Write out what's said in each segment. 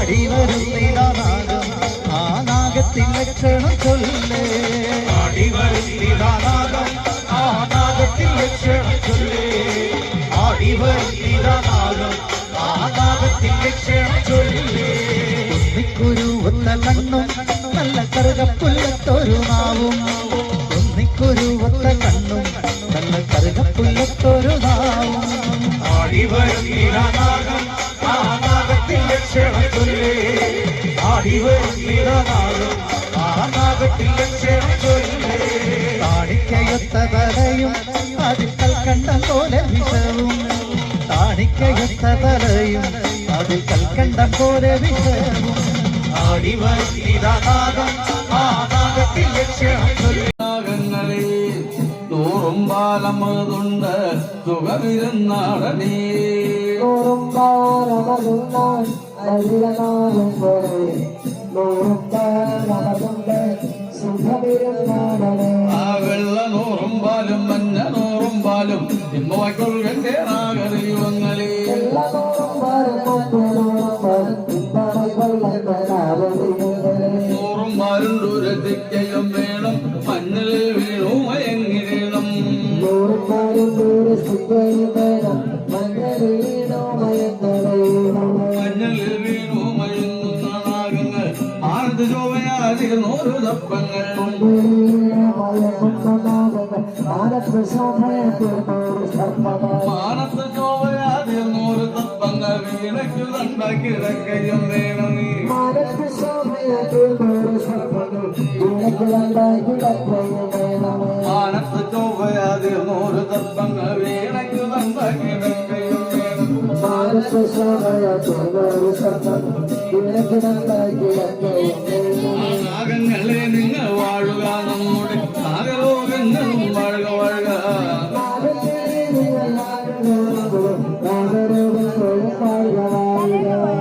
ആടി വരുന്നിതാ നാഗം ആ നാഗത്തിൻ ലക്ഷണം ചൊല്ലേ ആടി വരുന്നിതാ നാഗം ആ നാഗത്തിൻ ലക്ഷണം ചൊല്ലേ ആടി വരുന്നിതാ നാഗം ആ നാഗത്തിൻ ലക്ഷണം ചൊല്ലേ കുന്നിക്കുരുവത്ത കണ്ണും നല്ല കറുകപ്പുല്ലത്തൊരു നാവും കുന്നിക്കുരുവത്ത കണ്ണും നല്ല കറുകപ്പുല്ലത്തൊരു നാവും ആടി വരുന്നിതാ നാഗം ആ നാഗത്തിൻ ലക്ഷണം ചൊല്ലേ ആടി വരുന്നിതാ നാഗം ആ നാഗത്തിൻ ലക്ഷണം ചൊല്ലേ താണിക്കയൊത്ത തലയും അതിൽ കൽക്കണ്ടം പോലെ വിഷവും താണിക്കയൊത്ത തലയും അതിൽ കൽക്കണ്ടം പോലെ വിഷവും ആടി വരുന്നിതാ നാഗം ആ നാഗത്തിൻ ലക്ഷണം ചൊല്ലേ തോറും പാലമതുണ്ട് സുഖമിരുന്നാടനേ തോറും പാലമതുണ്ടാൻ അരിലനാളും പോലെ തോറും പാലമതുണ്ട് സുഖമിരുന്നാടനേ ആ വെള്ള നൂറും പാലും മഞ്ഞ നൂറും പാലും ഇന്ന് വായിക്കൊള്ളുകന്റെ നാഗറിയുവങ്ങളെ എല്ലാ നൂറും പാലും നൂറും പാലും ദൂരത്തിക്കയും വേണം മഞ്ഞളിൽ വീണു മയങ്ങിടണം നൂറും പാലും ദൂരത്തിക്കയും വേണം മഞ്ഞളിൽ വീണു മഞ്ഞളിൽ വീണു മയങ്ങുന്ന നാഗങ്ങൾ ആനന്ദ ശോഭയാതിൽ നൂറ് തപ്പങ്ങൾ മാനത്ത് ശോഭയാതിൽ നൂറ് തപ്പങ്ങൾ വീണയ്ക്കു കണ്ട കിടക്കയും വേണം മാനത്ത് ശോഭയാതിൽ നൂറ് തപ്പങ്ങൾ വീണയ്ക്കു കണ്ട കിടക്കയും വേണം മാനത്ത് ശോഭയാതിൽ നൂറ് തപ്പങ്ങൾ വീണയ്ക്കു കണ്ട കിടക്കയും വേണം മാനത്ത് ശോഭയാതിൽ നൂറ് തപ്പങ്ങൾ വീണയ്ക്കു കണ്ട കിടക്കയും വേണം നാഗങ്ങളെ നിങ്ങൾ വാഴുക നമ്മുടെ നാഗലോകങ്ങളും വാഴുക വാഴുക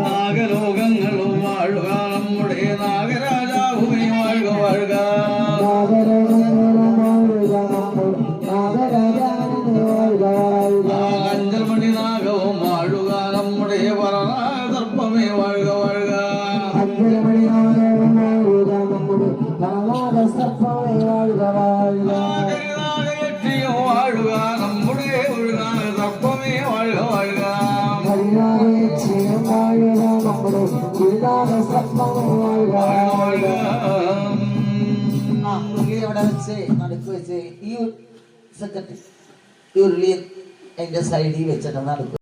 നാഗലോകങ്ങളും വാഴുക നമ്മുടെ നാഗരാജാവുമേ വാഴുക വാഴുക അഞ്ചൽ മണി നാഗവും വാഴുക നമ്മുടെ സർപ്പമേ വാഴുക വാഴുക അഞ്ചൽ മണി നാഗവും വാഴുക നമ്മുടെ സർപ്പമേ വാഴുക വാഴുക വാഴുക നമ്മുടെ സർപ്പമേ വാഴുക വാഴുക അവിടെ വെച്ച് നടുക്ക് വെച്ച് ഈ സെക്കൻഡ് ഈ ഉരുളി എന്റെ സൈഡിൽ വെച്ചിട്ട് നടക്കും.